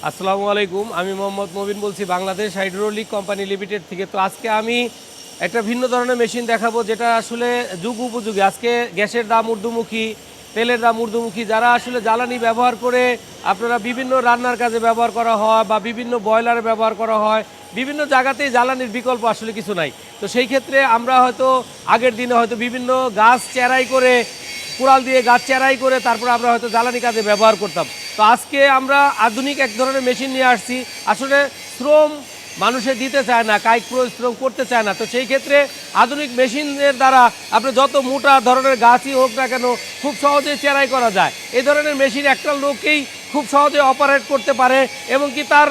আসসালামু আলাইকুম। আমি মোহাম্মদ মবিন বলছি বাংলাদেশ হাইড্রোলিক কোম্পানি লিমিটেড থেকে। তো আজকে আমি একটা ভিন্ন ধরনের মেশিন দেখাবো যেটা আসলে যুগ উপযোগী। আজকে গ্যাসের দাম ঊর্ধ্বমুখী, তেলের দাম ঊর্ধ্বমুখী। যারা আসলে জ্বালানি ব্যবহার করে আপনারা বিভিন্ন রান্নার কাজে ব্যবহার করা হয় বা বিভিন্ন বয়লারে ব্যবহার করা হয়, বিভিন্ন জায়গাতেই জ্বালানির বিকল্প আসলে কিছু নাই। তো সেই ক্ষেত্রে আমরা হয়তো আগের দিনে হয়তো বিভিন্ন গাছ চেরাই করে, কুড়াল দিয়ে গাছ চেরাই করে তারপর আমরা হয়তো জ্বালানি কাজে ব্যবহার করতাম। তো আজকে আমরা আধুনিক এক ধরনের মেশিন নিয়ে আসছি। আসলে শ্রম মানুষে দিতে চায় না, কায়িক পরিশ্রম করতে চায় না। তো সেই ক্ষেত্রে আধুনিক মেশিনের দ্বারা আপনি যত মোটা ধরনের গাছই হোক না কেন খুব সহজেই চেরাই করা যায়। এই ধরনের মেশিন একটা লোকেই খুব সহজে অপারেট করতে পারে এবং কি তার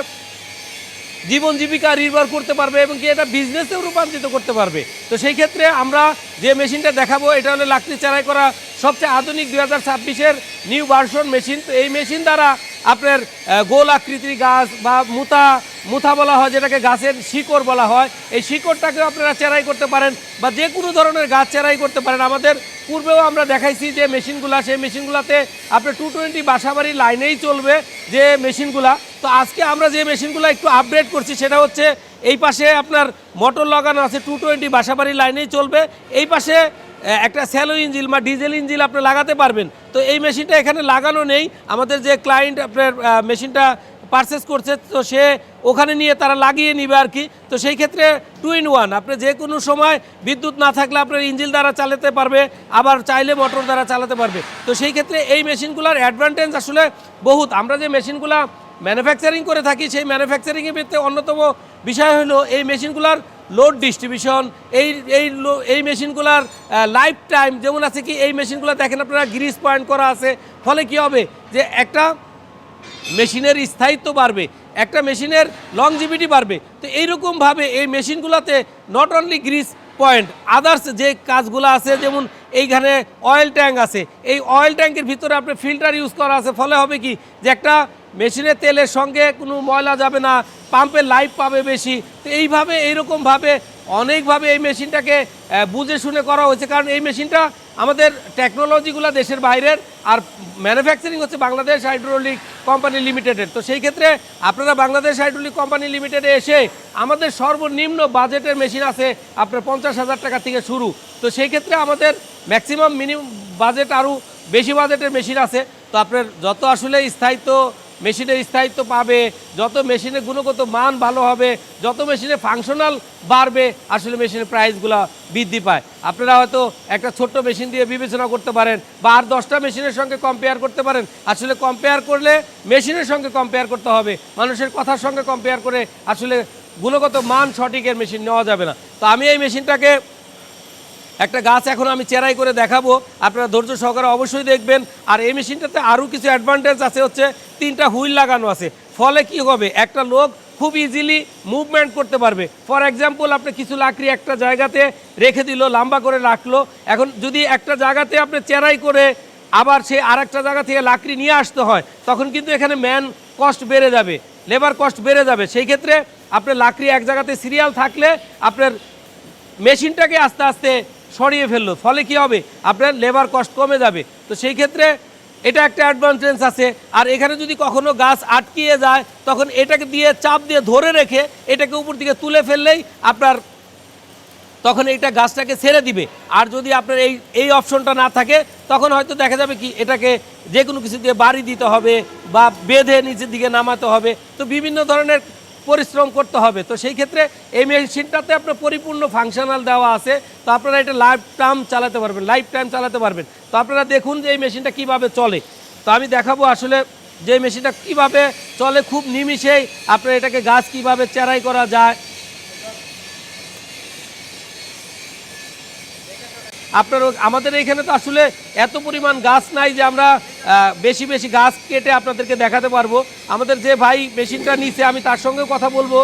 জীবন জীবিকা নির্ভর করতে পারবে এবং কি এটা বিজনেসেও রূপান্তরিত করতে পারবে। তো সেই ক্ষেত্রে আমরা যে মেশিনটা দেখাবো এটা হলো লাকড়ি চেরাই করা সবচেয়ে আধুনিক 2026-এর নিউ ভার্সন মেশিন। তো এই মেশিন দ্বারা আপনার গোল আকৃতির গাছ বা মুথা বলা হয়, যেটাকে গাছের শিকড় বলা হয়, এই শিকড়টাকেও আপনারা চেরাই করতে পারেন বা যে কোনো ধরনের গাছ চেরাই করতে পারেন। আমাদের পূর্বেও আমরা দেখাইছি যে মেশিনগুলো, সেই মেশিনগুলোতে আপনার 220 বাসাবাড়ি লাইনেই চলবে যে মেশিনগুলা। তো আজকে আমরা যে মেশিনগুলো একটু আপডেট করছি সেটা হচ্ছে এই পাশে আপনার মোটর লাগানো আছে, 220 বাসাবাড়ি লাইনেই চলবে। এই পাশে একটা স্যালো ইঞ্জিন বা ডিজেল ইঞ্জিন আপনি লাগাতে পারবেন। তো এই মেশিনটা এখানে লাগানো নেই, আমাদের যে ক্লায়েন্ট আপনার মেশিনটা পারচেস করছে তো সে ওখানে নিয়ে তারা লাগিয়ে নিবে আর কি। তো সেই ক্ষেত্রে 2 in 1, আপনি যে কোনো সময় বিদ্যুৎ না থাকলে আপনার ইঞ্জিন দ্বারা চালাতে পারবে, আবার চাইলে মোটর দ্বারা চালাতে পারবে। তো সেই ক্ষেত্রে এই মেশিনগুলোর অ্যাডভান্টেজ আসলে বহুত। আমরা যে মেশিনগুলো ম্যানুফ্যাকচারিং করে থাকি সেই ম্যানুফ্যাকচারিংয়ের ভিত্তিতে অন্যতম বিষয় হলো এই মেশিনগুলোর লোড ডিস্ট্রিবিউশন। এই মেশিনগুলোর লাইফ টাইম যেমন আছে কি, এই মেশিনগুলো দেখেন আপনারা গ্রিস পয়েন্ট করা আছে, ফলে কি হবে যে একটা মেশিনের স্থায়িত্ব বাড়বে, একটা মেশিনের লংজিভিটি বাড়বে। তো এইরকমভাবে এই মেশিনগুলোতে not only grease point, others যে কাজগুলো আছে, যেমন এইখানে অয়েল ট্যাঙ্ক আছে, এই অয়েল ট্যাঙ্কের ভিতরে আপনি ফিল্টার ইউজ করা আছে, ফলে হবে কি যে একটা মেশিনের তেলের সঙ্গে কোনো ময়লা যাবে না, পাম্পের লাইফ পাবে বেশি। তো এইভাবে এইরকমভাবে অনেকভাবে এই মেশিনটাকে বুঝে শুনে করা হয়েছে, কারণ এই মেশিনটা আমাদের টেকনোলজিগুলো দেশের বাইরের, আর ম্যানুফ্যাকচারিং হচ্ছে বাংলাদেশ হাইড্রোলিক কোম্পানি লিমিটেডের। তো সেই ক্ষেত্রে আপনারা বাংলাদেশ হাইড্রোলিক কোম্পানি লিমিটেডে এসে আমাদের সর্বনিম্ন বাজেটের মেশিন আছে আপনার 50,000 টাকা থেকে শুরু। তো সেই ক্ষেত্রে আমাদের ম্যাক্সিমাম মিনিমাম বাজেট আরও বেশি বাজেটের মেশিন আছে। তো আপনার যত আসলে স্থায়িত্ব, মেশিনের স্থায়িত্ব পাবে, যত মেশিনের গুণগত মান ভালো হবে, যত মেশিনের ফাংশনাল বাড়বে, আসলে মেশিনের প্রাইসগুলো বৃদ্ধি পায়। আপনারা হয়তো একটা ছোট্ট মেশিন দিয়ে বিবেচনা করতে পারেন বা আর 10টা মেশিনের সঙ্গে কম্পেয়ার করতে পারেন। আসলে কম্পেয়ার করলে মেশিনের সঙ্গে কম্পেয়ার করতে হবে, মানুষের কথার সঙ্গে কম্পেয়ার করে আসলে গুণগত মান সঠিকের মেশিন নেওয়া যাবে না। তো আমি এই মেশিনটাকে একটা গাছ এখন আমি চেরাই করে দেখাবো, আপনারা ধৈর্য সহকারে অবশ্যই দেখবেন। আর এই মেশিনটাতে আরও কিছু অ্যাডভান্টেজ আছে, হচ্ছে 3টা হুইল লাগানো আছে, ফলে কি হবে একটা লোক খুব ইজিলি মুভমেন্ট করতে পারবে। ফর এক্সাম্পল, আপনি কিছু লাকড়ি একটা জায়গাতে রেখে দিল, লম্বা করে রাখলো, এখন যদি একটা জায়গাতে আপনি চেরাই করে আবার সে আর একটা জায়গা থেকে লাকড়ি নিয়ে আসতে হয়, তখন কিন্তু এখানে ম্যান কস্ট বেড়ে যাবে, লেবার কস্ট বেড়ে যাবে। সেই ক্ষেত্রে আপনার লাকড়ি এক জায়গাতে সিরিয়াল থাকলে আপনার মেশিনটাকে আস্তে আস্তে সরিয়ে ফেললো, ফলে কি হবে আপনার লেবার কস্ট কমে যাবে। তো সেই ক্ষেত্রে এটা একটা অ্যাডভান্টেজ আছে। আর এখানে যদি কখনো গাছ আটকিয়ে যায়, তখন এটাকে দিয়ে চাপ দিয়ে ধরে রেখে এটাকে উপর দিকে তুলে ফেললেই আপনার তখন এইটা গাছটাকে ছেড়ে দিবে। আর যদি আপনার এই অপশনটা না থাকে, তখন হয়তো দেখা যাবে কি এটাকে যে কোনো কিছু দিয়ে বাড়ি দিতে হবে বা বেঁধে নিচের দিকে নামাতে হবে, তো বিভিন্ন ধরনের পরিশ্রম করতে হবে। তো সেই ক্ষেত্রে এই মেশিনটাতে আপনার পরিপূর্ণ ফাংশনাল দেওয়া আছে। তো আপনারা এটা লাইফ টাইম চালাতে পারবেন। তো আপনারা দেখুন যে এই মেশিনটা কিভাবে চলে। তো আমি দেখাবো আসলে যে মেশিনটা কিভাবে চলে, খুব নিমিষেই আপনার এটাকে গাছ কিভাবে চেরাই করা যায়। আমাদের এইখানে তো আসলে এত পরিমাণ গাছ নাই যে আমরা বেশি বেশি গাছ কেটে আপনাদেরকে দেখাতে পারবো। আমাদের যে ভাই মেশিনটা নিচ্ছে আমি তার সঙ্গেও কথা বলবো,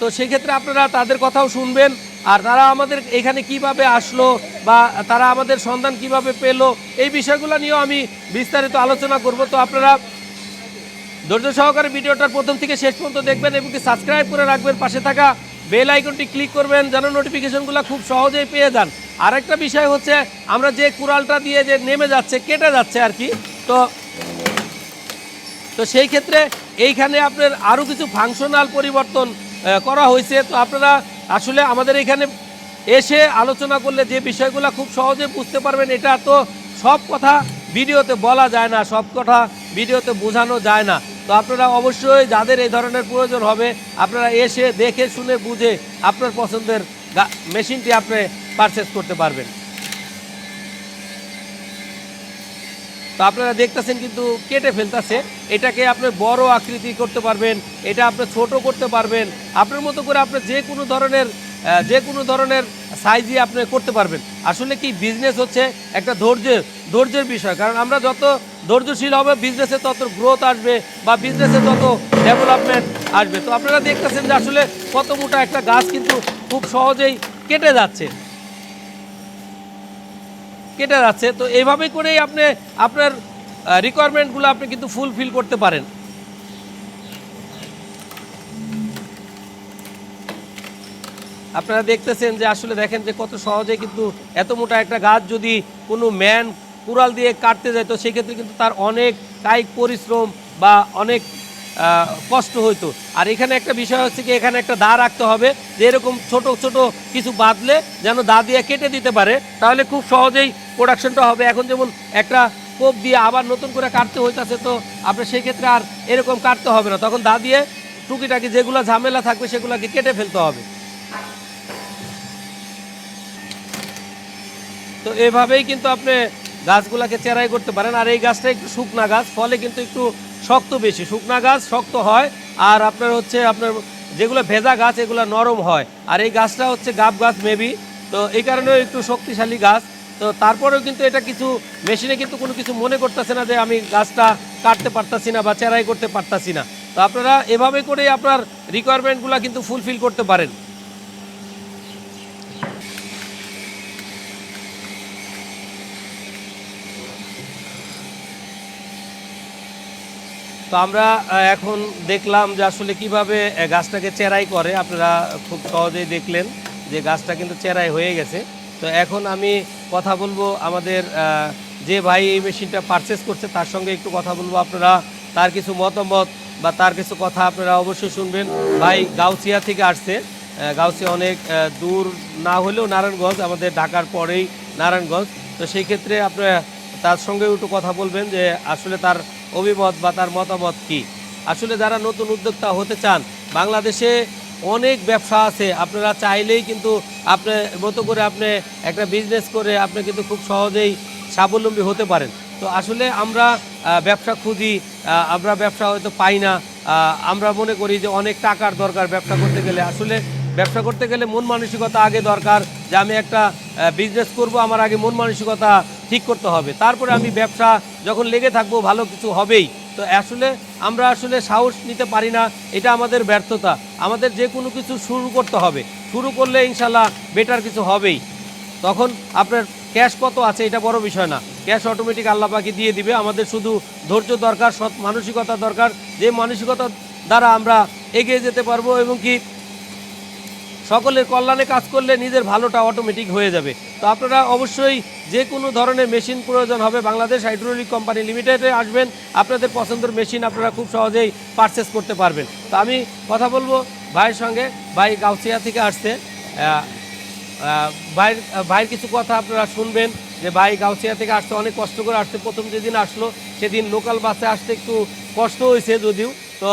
তো সেই ক্ষেত্রে আপনারা তাদের কথাও শুনবেন। আর তারা আমাদের এখানে কিভাবে আসলো বা তারা আমাদের সন্ধান কিভাবে পেলো, এই বিষয়গুলো নিয়েও আমি বিস্তারিত আলোচনা করব। তো আপনারা ধৈর্য সহকারে ভিডিওটার প্রথম থেকে শেষ পর্যন্ত দেখবেন এবং সাবস্ক্রাইব করে রাখবেন, পাশে থাকা বেল আইকনটি ক্লিক করবেন যেন নোটিফিকেশনগুলো খুব সহজেই পেয়ে যান। আরেকটা বিষয় হচ্ছে, আমরা যে কুড়ালটা দিয়ে যে নেমে যাচ্ছে, কেটে যাচ্ছে আর কি, তো সেই ক্ষেত্রে এইখানে আপনার আরও কিছু ফাংশনাল পরিবর্তন করা হয়েছে। তো আপনারা আসলে আমাদের এখানে এসে আলোচনা করলে যে বিষয়গুলো খুব সহজে বুঝতে পারবেন। এটা তো সব কথা ভিডিওতে বলা যায় না, সব কথা ভিডিওতে বোঝানো যায় না। তো আপনারা অবশ্যই যাদের এই ধরনের প্রয়োজন হবে আপনারা এসে দেখে শুনে বুঝে আপনার পছন্দের মেশিনটি আপনি পারচেস করতে পারবেন। তো আপনারা দেখতেছেন কিন্তু কেটে ফেলতেছে, এটাকে আপনি বড় আকৃতি করতে পারবেন, এটা আপনি ছোট করতে পারবেন, আপনার মতো করে আপনি যে কোনো ধরনের সাইজই আপনি করতে পারবেন। আসলে কি বিজনেস হচ্ছে একটা ধৈর্যের বিষয়, কারণ আমরা যত ধৈর্যশীল হবে বিজনেসে তত গ্রোথ আসবে বা বিজনেসে তত ডেভেলপমেন্ট আসবে। তো আপনারা দেখতেছেন যে আসলে কত মোটা একটা গাছ কিন্তু খুব সহজেই কেটে যাচ্ছে। তো এইভাবে করেই আপনি আপনার রিকোয়ারমেন্টগুলো আপনি কিন্তু ফুলফিল করতে পারেন। আপনারা দেখতেছেন যে আসলে দেখেন যে কত সহজে কিন্তু এত মোটা একটা গাছ যদি কোনো ম্যান কুড়াল দিয়ে কাটতে যায় তো সেক্ষেত্রে কিন্তু তার অনেক কায়িক পরিশ্রম বা অনেক কষ্ট হইতো। আর এখানে একটা বিষয় হচ্ছে কি, এখানে একটা দা রাখতে হবে যে এরকম ছোট ছোট কিছু বাঁধলে যেন দা দিয়ে কেটে দিতে পারে, তাহলে খুব সহজেই প্রোডাকশনটা হবে। এখন যেমন একটা কোপ দিয়ে আবার নতুন করে কাটতে হইতাছে, তো আপনার সেই ক্ষেত্রে আর এরকম কাটতে হবে না, তখন দা দিয়ে টুকিটাকি যেগুলো ঝামেলা থাকবে সেগুলোকে কেটে ফেলতে হবে। তো এভাবেই কিন্তু আপনি গাছগুলোকে চেরাই করতে পারেন। আর এই গাছটা একটু শুকনা গাছ, ফলে কিন্তু একটু শক্ত বেশি, শুকনা গাছ শক্ত হয়, আর আপনার যেগুলো ভেজা গাছ এগুলো নরম হয়। আর এই গাছটা হচ্ছে গাব গাছ মেবি, তো এই কারণেও একটু শক্তিশালী গাছ। তো তারপরেও কিন্তু এটা কিছু মেশিনে কিন্তু কোনো কিছু মনে করতেছে না যে আমি গাছটা কাটতে পারতাছি না বা চেরাই করতে পারতাছি না। তো আপনারা এভাবে করেই আপনার রিকোয়ারমেন্টগুলো কিন্তু ফুলফিল করতে পারেন। তো আমরা এখন দেখলাম যে আসলে কিভাবে গাছটাকে চেরাই করে। আপনারা খুব সহজেই দেখলেন যে গাছটা কিন্তু চেরাই হয়ে গেছে। তো এখন আমি কথা বলবো আমাদের যে ভাই এই মেশিনটা পারচেস করছে তার সঙ্গে একটু কথা বলবো। আপনারা তার কিছু মতামত বা তার কিছু কথা আপনারা অবশ্যই শুনবেন। ভাই গাউসিয়া থেকে আসছে, গাউসিয়া অনেক দূর না হলেও নারায়ণগঞ্জ, আমাদের ঢাকার পরেই নারায়ণগঞ্জ। তো সেই ক্ষেত্রে আপনারা তার সঙ্গে একটু কথা বলবেন যে আসলে তার অভিমত বা তার মতামত কি। আসলে যারা নতুন উদ্যোক্তা হতে চান, বাংলাদেশে অনেক ব্যবসা আছে, আপনারা চাইলেই কিন্তু আপনার মতো করে আপনি একটা বিজনেস করে আপনি কিন্তু খুব সহজেই স্বাবলম্বী হতে পারেন। তো আসলে আমরা ব্যবসা খুঁজি, আমরা ব্যবসা হয়তো পাই না। আমরা মনে করি যে অনেক টাকার দরকার ব্যবসা করতে গেলে। আসলে ব্যবসা করতে গেলে মন মানসিকতা আগে দরকার, যে আমি একটা বিজনেস করব, আমার আগে মন মানসিকতা ঠিক করতে হবে, তারপরে আমি ব্যবসা যখন লেগে থাকবো ভালো কিছু হবেই। তো আমরা সাহস নিতে পারি না, এটা আমাদের ব্যর্থতা। আমাদের যে কোনো কিছু শুরু করতে হবে, শুরু করলে ইনশাল্লাহ বেটার কিছু হবেই। তখন আপনার ক্যাশ কত আছে এটা বড় বিষয় না, ক্যাশ অটোমেটিক আল্লাহ পাকি দিয়ে দিবে। আমাদের শুধু ধৈর্য দরকার, সৎ মানসিকতা দরকার, যে মানসিকতা দ্বারা আমরা এগিয়ে যেতে পারবো এবং কি সকলের কল্যাণে কাজ করলে নিজের ভালোটা অটোমেটিক হয়ে যাবে। তো আপনারা অবশ্যই যে কোনো ধরনের মেশিন প্রয়োজন হবে বাংলাদেশ হাইড্রোলিক কোম্পানি লিমিটেডে আসবেন, আপনাদের পছন্দের মেশিন আপনারা খুব সহজেই পারচেস করতে পারবেন। তো আমি কথা বলবো ভাইয়ের সঙ্গে, ভাই গাউসিয়া থেকে আসছে, ভাইয়ের কিছু কথা আপনারা শুনবেন যে ভাই গাউসিয়া থেকে আসতে অনেক কষ্ট করে আসছে। প্রথম যেদিন আসলো সেদিন লোকাল বাসে আসতে একটু কষ্ট হয়েছে যদিও। তো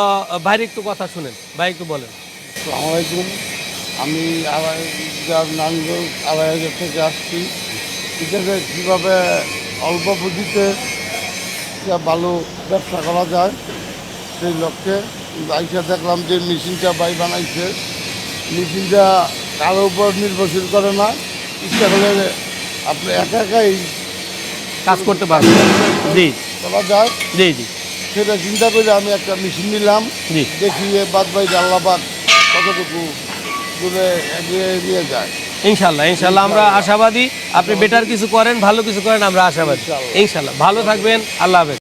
ভাইয়ের একটু কথা শুনেন, ভাই একটু বলেন। আসসালামু আলাইকুম, আমি নারায়ণগঞ্জ আড়াইহাজার থেকে আসছি। এটাকে কীভাবে অল্প পুঁজিতে ভালো ব্যবসা করা যায় সেই লক্ষ্যে আইসা দেখলাম যে মেশিনটা ভাই বানাইছে। মেশিনটা কারোর উপর নির্ভরশীল করে না, ইচ্ছা করলে আপনি একাই কাজ করতে পারবেন, জি করা যায়। জি জি, সেটা চিন্তা করে আমি একটা মেশিন নিলাম। জি, দেখি বাদ বাই আল্লাহবাদ কতটুকু দূরে এগিয়ে নিয়ে যায়। ইনশাল্লাহ আমরা আশাবাদী আপনি বেটার কিছু করেন, ভালো কিছু করেন, আমরা আশাবাদী। ইনশাল্লাহ ভালো থাকবেন, আল্লাহ হাফেজ।